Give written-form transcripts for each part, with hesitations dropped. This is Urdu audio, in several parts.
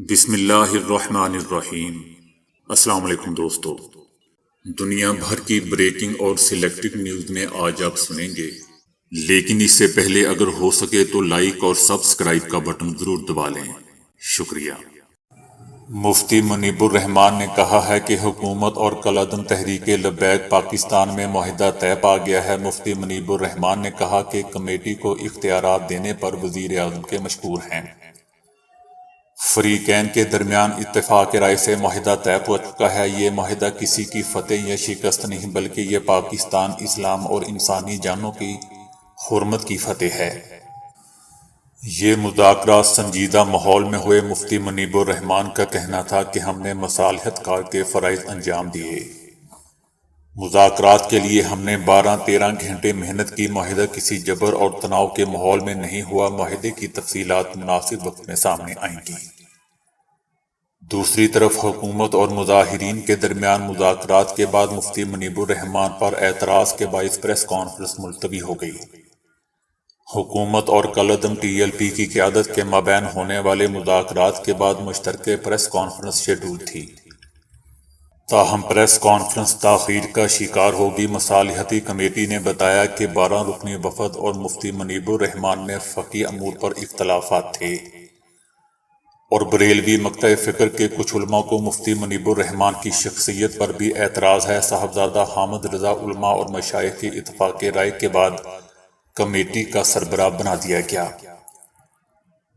بسم اللہ الرحمن الرحیم۔ السلام علیکم دوستو، دنیا بھر کی بریکنگ اور سلیکٹڈ نیوز میں آج آپ سنیں گے، لیکن اس سے پہلے اگر ہو سکے تو لائک اور سبسکرائب کا بٹن ضرور دبا لیں، شکریہ۔ مفتی منیب الرحمان نے کہا ہے کہ حکومت اور کالعدم تحریک لبیک پاکستان میں معاہدہ طے پا گیا ہے۔ مفتی منیب الرحمان نے کہا کہ کمیٹی کو اختیارات دینے پر وزیر اعظم کے مشکور ہیں۔ فریقین کے درمیان اتفاق رائے سے معاہدہ طے ہو چکا ہے۔ یہ معاہدہ کسی کی فتح یا شکست نہیں بلکہ یہ پاکستان، اسلام اور انسانی جانوں کی حرمت کی فتح ہے۔ یہ مذاکرات سنجیدہ ماحول میں ہوئے۔ مفتی منیب الرحمان کا کہنا تھا کہ ہم نے مصالحت کار کے فرائض انجام دیے۔ مذاکرات کے لیے ہم نے 12-13 گھنٹے محنت کی۔ معاہدہ کسی جبر اور تناؤ کے ماحول میں نہیں ہوا۔ معاہدے کی تفصیلات مناسب وقت میں سامنے آئیں گی۔ دوسری طرف حکومت اور مظاہرین کے درمیان مذاکرات کے بعد مفتی منیب الرحمان پر اعتراض کے باعث پریس کانفرنس ملتوی ہو گئی۔ حکومت اور کالعدم ٹی ایل پی کی قیادت کے مابین ہونے والے مذاکرات کے بعد مشترکہ پریس کانفرنس شیڈول تھی، تاہم پریس کانفرنس تاخیر کا شکار ہوگی۔ مصالحتی کمیٹی نے بتایا کہ 12 رکنی وفد اور مفتی منیب الرحمان میں فقہی امور پر اختلافات تھے اور بریلوی مقطع فکر کے کچھ علماء کو مفتی منیب الرحمان کی شخصیت پر بھی اعتراض ہے۔ صاحبزادہ حامد رضا علماء اور مشائخ کی اتفاق رائے کے بعد کمیٹی کا سربراہ بنا دیا گیا۔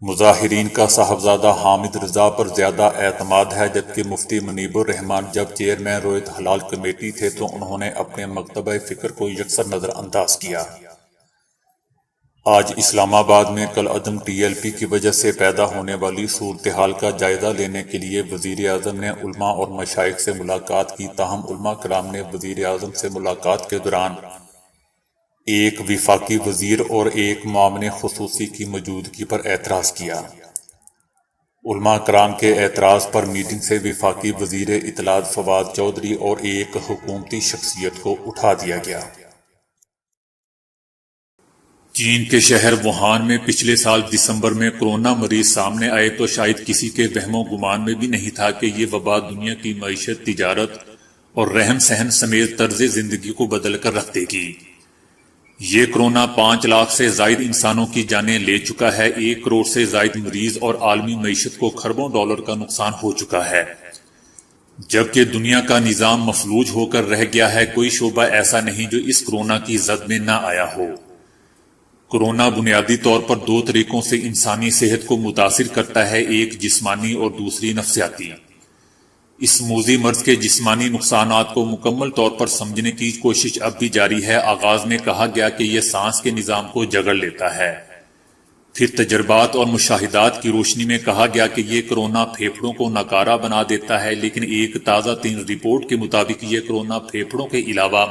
مظاہرین کا صاحبزادہ حامد رضا پر زیادہ اعتماد ہے، جبکہ مفتی منیب الرحمان جب چیئرمین رویت حلال کمیٹی تھے تو انہوں نے اپنے مکتبہ فکر کو یکسر نظر انداز کیا۔ آج اسلام آباد میں کالعدم ٹی ایل پی کی وجہ سے پیدا ہونے والی صورتحال کا جائزہ لینے کے لیے وزیر اعظم نے علماء اور مشائخ سے ملاقات کی، تاہم علماء کرام نے وزیر اعظم سے ملاقات کے دوران ایک وفاقی وزیر اور ایک معاون خصوصی کی موجودگی پر اعتراض کیا۔ علماء کرام کے اعتراض پر میٹنگ سے وفاقی وزیر اطلاعات فواد چودھری اور ایک حکومتی شخصیت کو اٹھا دیا گیا۔ چین کے شہر ووہان میں پچھلے سال دسمبر میں کورونا مریض سامنے آئے تو شاید کسی کے وہم و گمان میں بھی نہیں تھا کہ یہ وبا دنیا کی معیشت، تجارت اور رہن سہن سمیت طرز زندگی کو بدل کر رکھ دے گی۔ یہ کورونا 5 لاکھ سے زائد انسانوں کی جانیں لے چکا ہے، 1 کروڑ سے زائد مریض اور عالمی معیشت کو کھربوں ڈالر کا نقصان ہو چکا ہے، جبکہ دنیا کا نظام مفلوج ہو کر رہ گیا ہے۔ کوئی شعبہ ایسا نہیں جو اس کورونا کی زد میں نہ آیا ہو۔ کورونا بنیادی طور پر 2 طریقوں سے انسانی صحت کو متاثر کرتا ہے، ایک جسمانی اور دوسری نفسیاتی۔ اس موذی مرض کے جسمانی نقصانات کو مکمل طور پر سمجھنے کی کوشش اب بھی جاری ہے۔ آغاز میں کہا گیا کہ یہ سانس کے نظام کو جگڑ لیتا ہے، پھر تجربات اور مشاہدات کی روشنی میں کہا گیا کہ یہ کورونا پھیپھڑوں کو ناکارہ بنا دیتا ہے، لیکن ایک تازہ ترین رپورٹ کے مطابق یہ کورونا پھیپھڑوں کے علاوہ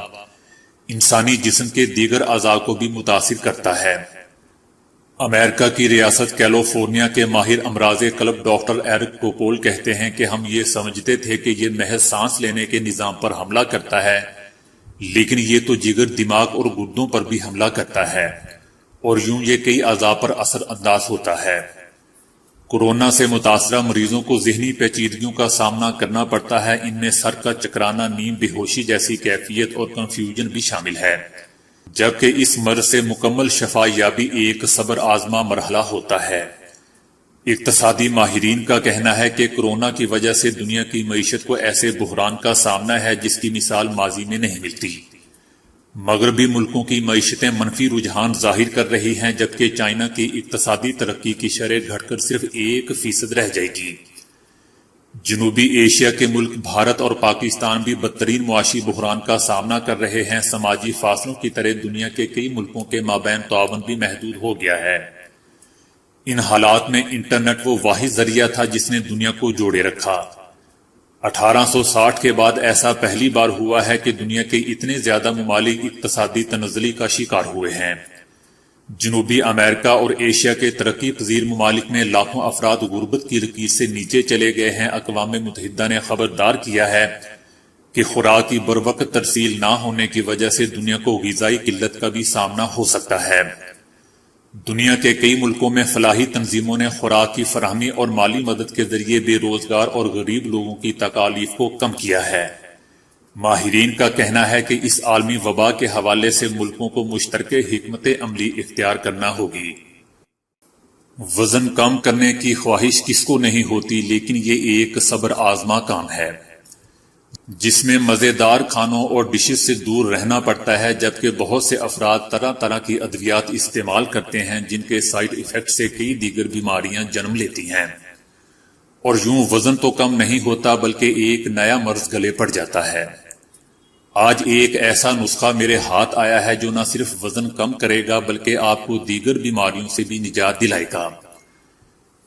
انسانی جسم کے دیگر اعضاء کو بھی متاثر کرتا ہے۔ امریکہ کی ریاست کیلیفورنیا کے ماہر امراض قلب ڈاکٹر ایرک کوپول کہتے ہیں کہ ہم یہ سمجھتے تھے کہ یہ محض سانس لینے کے نظام پر حملہ کرتا ہے، لیکن یہ تو جگر، دماغ اور گردوں پر بھی حملہ کرتا ہے اور یوں یہ کئی اعضاء پر اثر انداز ہوتا ہے۔ کورونا سے متاثرہ مریضوں کو ذہنی پیچیدگیوں کا سامنا کرنا پڑتا ہے، ان میں سر کا چکرانا، نیند، بے ہوشی جیسی کیفیت اور کنفیوژن بھی شامل ہے، جبکہ اس مرض سے مکمل شفا یابی ایک صبر آزما مرحلہ ہوتا ہے۔ اقتصادی ماہرین کا کہنا ہے کہ کورونا کی وجہ سے دنیا کی معیشت کو ایسے بحران کا سامنا ہے جس کی مثال ماضی میں نہیں ملتی۔ مغربی ملکوں کی معیشتیں منفی رجحان ظاہر کر رہی ہیں، جبکہ چائنا کی اقتصادی ترقی کی شرح گھٹ کر صرف 1% رہ جائے گی۔ جنوبی ایشیا کے ملک بھارت اور پاکستان بھی بدترین معاشی بحران کا سامنا کر رہے ہیں۔ سماجی فاصلوں کی طرح دنیا کے کئی ملکوں کے مابین تعاون بھی محدود ہو گیا ہے۔ ان حالات میں انٹرنیٹ وہ واحد ذریعہ تھا جس نے دنیا کو جوڑے رکھا۔ 1860 کے بعد ایسا پہلی بار ہوا ہے کہ دنیا کے اتنے زیادہ ممالک اقتصادی تنزلی کا شکار ہوئے ہیں۔ جنوبی امریکہ اور ایشیا کے ترقی پذیر ممالک میں لاکھوں افراد غربت کی لکیر سے نیچے چلے گئے ہیں۔ اقوام متحدہ نے خبردار کیا ہے کہ خوراک کی بروقت ترسیل نہ ہونے کی وجہ سے دنیا کو غذائی قلت کا بھی سامنا ہو سکتا ہے۔ دنیا کے کئی ملکوں میں فلاحی تنظیموں نے خوراک کی فراہمی اور مالی مدد کے ذریعے بے روزگار اور غریب لوگوں کی تکالیف کو کم کیا ہے۔ ماہرین کا کہنا ہے کہ اس عالمی وبا کے حوالے سے ملکوں کو مشترکہ حکمت عملی اختیار کرنا ہوگی۔ وزن کم کرنے کی خواہش کس کو نہیں ہوتی، لیکن یہ ایک صبر آزما کام ہے جس میں مزیدار کھانوں اور ڈشز سے دور رہنا پڑتا ہے، جبکہ بہت سے افراد طرح طرح کی ادویات استعمال کرتے ہیں جن کے سائیڈ ایفیکٹ سے کئی دیگر بیماریاں جنم لیتی ہیں، اور یوں وزن تو کم نہیں ہوتا بلکہ ایک نیا مرض گلے پڑ جاتا ہے۔ آج ایک ایسا نسخہ میرے ہاتھ آیا ہے جو نہ صرف وزن کم کرے گا بلکہ آپ کو دیگر بیماریوں سے بھی نجات دلائے گا۔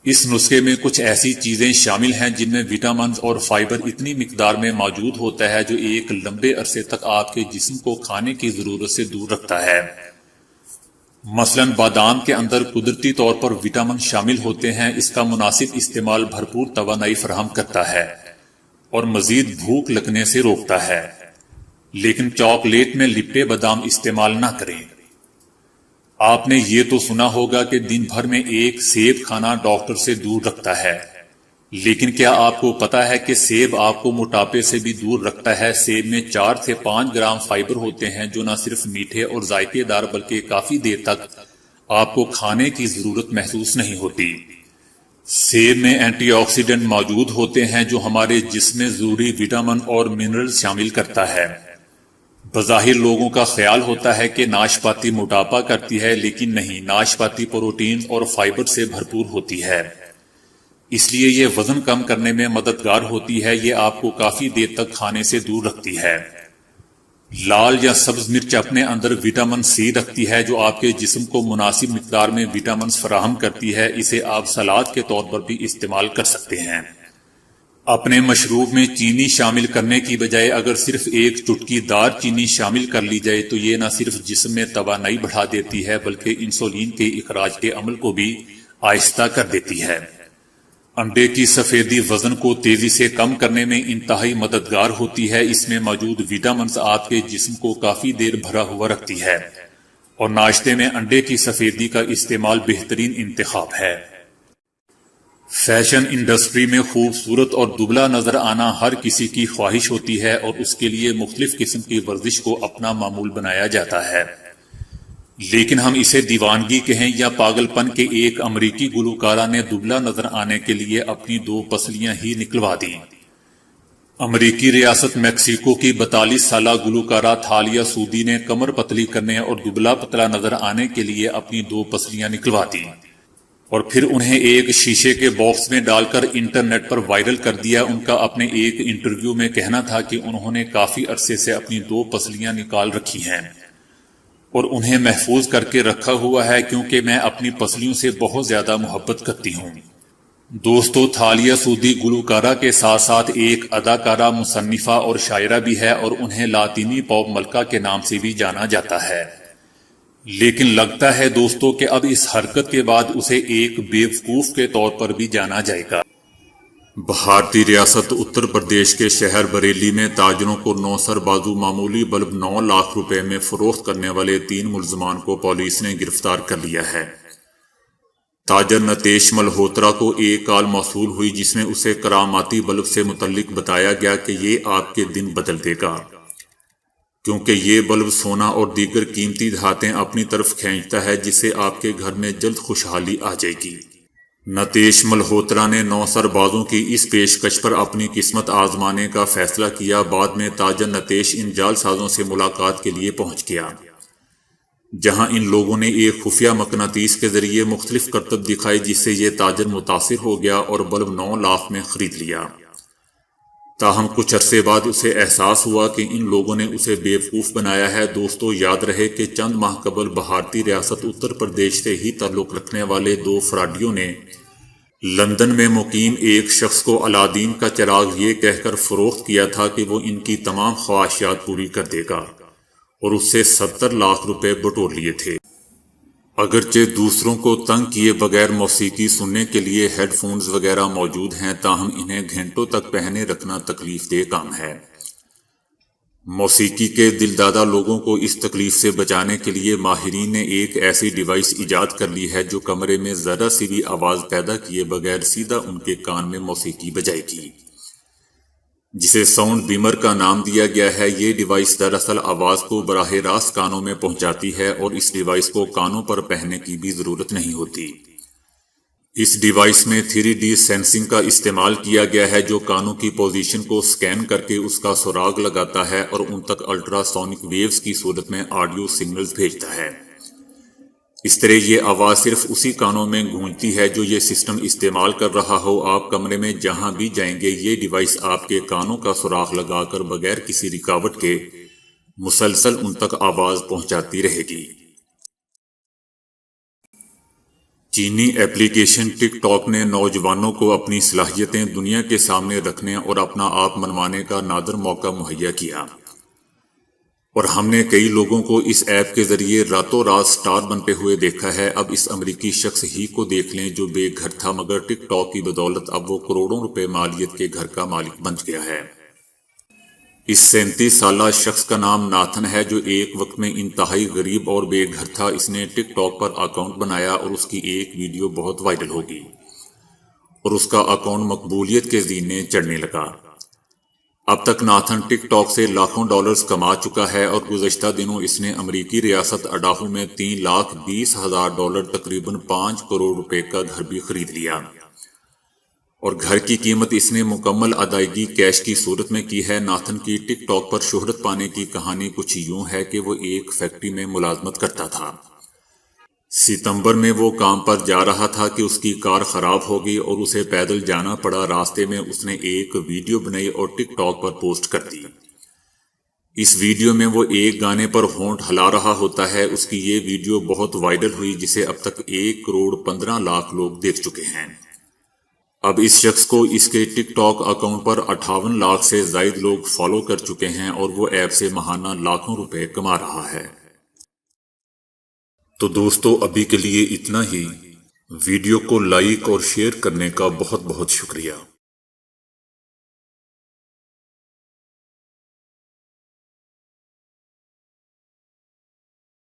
اس نسخے میں کچھ ایسی چیزیں شامل ہیں جن میں وٹامنز اور فائبر اتنی مقدار میں موجود ہوتا ہے جو ایک لمبے عرصے تک آپ کے جسم کو کھانے کی ضرورت سے دور رکھتا ہے۔ مثلاً بادام کے اندر قدرتی طور پر وٹامن شامل ہوتے ہیں۔ اس کا مناسب استعمال بھرپور توانائی فراہم کرتا ہے اور مزید بھوک لگنے سے روکتا ہے، لیکن چاکلیٹ میں لپٹے بادام استعمال نہ کریں۔ آپ نے یہ تو سنا ہوگا کہ دن بھر میں ایک سیب کھانا ڈاکٹر سے دور رکھتا ہے، لیکن کیا آپ کو پتا ہے کہ سیب آپ کو موٹاپے سے بھی دور رکھتا ہے؟ سیب میں 4 سے 5 گرام فائبر ہوتے ہیں جو نہ صرف میٹھے اور ذائقے دار بلکہ کافی دیر تک آپ کو کھانے کی ضرورت محسوس نہیں ہوتی۔ سیب میں اینٹی آکسیڈنٹ موجود ہوتے ہیں جو ہمارے جسم میں ضروری وٹامن اور منرل شامل کرتا ہے۔ بظاہر لوگوں کا خیال ہوتا ہے کہ ناشپاتی موٹاپا کرتی ہے، لیکن نہیں، ناشپاتی پروٹین اور فائبر سے بھرپور ہوتی ہے، اس لیے یہ وزن کم کرنے میں مددگار ہوتی ہے۔ یہ آپ کو کافی دیر تک کھانے سے دور رکھتی ہے۔ لال یا سبز مرچ اپنے اندر وٹامن سی رکھتی ہے جو آپ کے جسم کو مناسب مقدار میں وٹامنز فراہم کرتی ہے۔ اسے آپ سلاد کے طور پر بھی استعمال کر سکتے ہیں۔ اپنے مشروب میں چینی شامل کرنے کی بجائے اگر صرف ایک چٹکی دار چینی شامل کر لی جائے تو یہ نہ صرف جسم میں توانائی بڑھا دیتی ہے بلکہ انسولین کے اخراج کے عمل کو بھی آہستہ کر دیتی ہے۔ انڈے کی سفیدی وزن کو تیزی سے کم کرنے میں انتہائی مددگار ہوتی ہے۔ اس میں موجود وٹامنز آپ کے جسم کو کافی دیر بھرا ہوا رکھتی ہے، اور ناشتے میں انڈے کی سفیدی کا استعمال بہترین انتخاب ہے۔ فیشن انڈسٹری میں خوبصورت اور دبلا نظر آنا ہر کسی کی خواہش ہوتی ہے، اور اس کے لیے مختلف قسم کی ورزش کو اپنا معمول بنایا جاتا ہے۔ لیکن ہم اسے دیوانگی کہیں یا پاگل پن کے ایک امریکی گلوکارہ نے دبلا نظر آنے کے لیے اپنی 2 پسلیاں ہی نکلوا دیں۔ امریکی ریاست میکسیکو کی 42 سالہ گلوکارہ تھالیا سودی نے کمر پتلی کرنے اور دبلا پتلا نظر آنے کے لیے اپنی 2 پسلیاں نکلوا دیں اور پھر انہیں ایک شیشے کے باکس میں ڈال کر انٹرنیٹ پر وائرل کر دیا۔ ان کا اپنے ایک انٹرویو میں کہنا تھا کہ انہوں نے کافی عرصے سے اپنی 2 پسلیاں نکال رکھی ہیں اور انہیں محفوظ کر کے رکھا ہوا ہے کیونکہ میں اپنی پسلیوں سے بہت زیادہ محبت کرتی ہوں۔ دوستو، تھالیا سودی گلوکارہ کے ساتھ ساتھ ایک اداکارہ، مصنفہ اور شاعرہ بھی ہے اور انہیں لاطینی پاپ ملکہ کے نام سے بھی جانا جاتا ہے۔ لیکن لگتا ہے دوستو کہ اب اس حرکت کے بعد اسے ایک بیوقوف کے طور پر بھی جانا جائے گا۔ بھارتی ریاست اتر پردیش کے شہر بریلی میں تاجروں کو 9 سر بازو معمولی بلب 9 لاکھ روپے میں فروخت کرنے والے 3 ملزمان کو پولیس نے گرفتار کر لیا ہے۔ تاجر نتیش ملہوترا کو ایک کال موصول ہوئی جس میں اسے کراماتی بلب سے متعلق بتایا گیا کہ یہ آپ کے دن بدل دے گا، کیونکہ یہ بلب سونا اور دیگر قیمتی دھاتیں اپنی طرف کھینچتا ہے جس سے آپ کے گھر میں جلد خوشحالی آ جائے گی۔ نتیش ملہوترا نے 9 سر بازوں کی اس پیشکش پر اپنی قسمت آزمانے کا فیصلہ کیا۔ بعد میں تاجر نتیش ان جعل سازوں سے ملاقات کے لیے پہنچ گیا، جہاں ان لوگوں نے ایک خفیہ مقناطیس کے ذریعے مختلف کرتب دکھائی جس سے یہ تاجر متاثر ہو گیا اور بلب 9 لاکھ میں خرید لیا۔ تاہم کچھ عرصے بعد اسے احساس ہوا کہ ان لوگوں نے اسے بیوقوف بنایا ہے۔ دوستو، یاد رہے کہ چند ماہ قبل بھارتی ریاست اتر پردیش سے ہی تعلق رکھنے والے 2 فراڈیوں نے لندن میں مقیم ایک شخص کو الادین کا چراغ یہ کہہ کر فروخت کیا تھا کہ وہ ان کی تمام خواہشات پوری کر دے گا، اور اس سے 70 لاکھ روپے بٹور لیے تھے۔ اگرچہ دوسروں کو تنگ کیے بغیر موسیقی سننے کے لیے ہیڈ فونز وغیرہ موجود ہیں، تاہم انہیں گھنٹوں تک پہنے رکھنا تکلیف دہ کام ہے۔ موسیقی کے دلدادہ لوگوں کو اس تکلیف سے بچانے کے لیے ماہرین نے ایک ایسی ڈیوائس ایجاد کر لی ہے جو کمرے میں ذرا سی بھی آواز پیدا کیے بغیر سیدھا ان کے کان میں موسیقی بجائے گی، جسے ساؤنڈ بیمر کا نام دیا گیا ہے۔ یہ ڈیوائس دراصل آواز کو براہ راست کانوں میں پہنچاتی ہے اور اس ڈیوائس کو کانوں پر پہننے کی بھی ضرورت نہیں ہوتی۔ اس ڈیوائس میں 3D سینسنگ کا استعمال کیا گیا ہے جو کانوں کی پوزیشن کو سکین کر کے اس کا سراغ لگاتا ہے اور ان تک الٹرا سونک ویوز کی صورت میں آڈیو سگنلز بھیجتا ہے۔ اس طرح یہ آواز صرف اسی کانوں میں گونجتی ہے جو یہ سسٹم استعمال کر رہا ہو۔ آپ کمرے میں جہاں بھی جائیں گے یہ ڈیوائس آپ کے کانوں کا سوراخ لگا کر بغیر کسی رکاوٹ کے مسلسل ان تک آواز پہنچاتی رہے گی۔ چینی ایپلیکیشن ٹک ٹاک نے نوجوانوں کو اپنی صلاحیتیں دنیا کے سامنے رکھنے اور اپنا آپ منوانے کا نادر موقع مہیا کیا، اور ہم نے کئی لوگوں کو اس ایپ کے ذریعے راتوں رات سٹار بنتے ہوئے دیکھا ہے۔ اب اس امریکی شخص ہی کو دیکھ لیں جو بے گھر تھا مگر ٹک ٹاک کی بدولت اب وہ کروڑوں روپے مالیت کے گھر کا مالک بن گیا ہے۔ اس 37 سالہ شخص کا نام ناتھن ہے جو ایک وقت میں انتہائی غریب اور بے گھر تھا۔ اس نے ٹک ٹاک پر اکاؤنٹ بنایا اور اس کی ایک ویڈیو بہت وائرل ہو گئی اور اس کا اکاؤنٹ مقبولیت کے زینے چڑھنے لگا۔ اب تک ناتھن ٹک ٹاک سے لاکھوں ڈالرز کما چکا ہے اور گزشتہ دنوں اس نے امریکی ریاست اڈاہو میں $3,20,000 تقریباً 5 کروڑ روپے کا گھر بھی خرید لیا، اور گھر کی قیمت اس نے مکمل ادائیگی کیش کی صورت میں کی ہے۔ ناتھن کی ٹک ٹاک پر شہرت پانے کی کہانی کچھ یوں ہے کہ وہ ایک فیکٹری میں ملازمت کرتا تھا۔ ستمبر میں وہ کام پر جا رہا تھا کہ اس کی کار خراب ہو گئی اور اسے پیدل جانا پڑا۔ راستے میں اس نے ایک ویڈیو بنائی اور ٹک ٹاک پر پوسٹ کر دی۔ اس ویڈیو میں وہ ایک گانے پر ہونٹ ہلا رہا ہوتا ہے۔ اس کی یہ ویڈیو بہت وائرل ہوئی جسے اب تک 1,15,00,000 لوگ دیکھ چکے ہیں۔ اب اس شخص کو اس کے ٹک ٹاک اکاؤنٹ پر 58 لاکھ سے زائد لوگ فالو کر چکے ہیں اور وہ ایپ سے ماہانہ لاکھوں روپے کما رہا ہے۔ تو دوستو ابھی کے لیے اتنا ہی۔ ویڈیو کو لائک اور شیئر کرنے کا بہت بہت شکریہ۔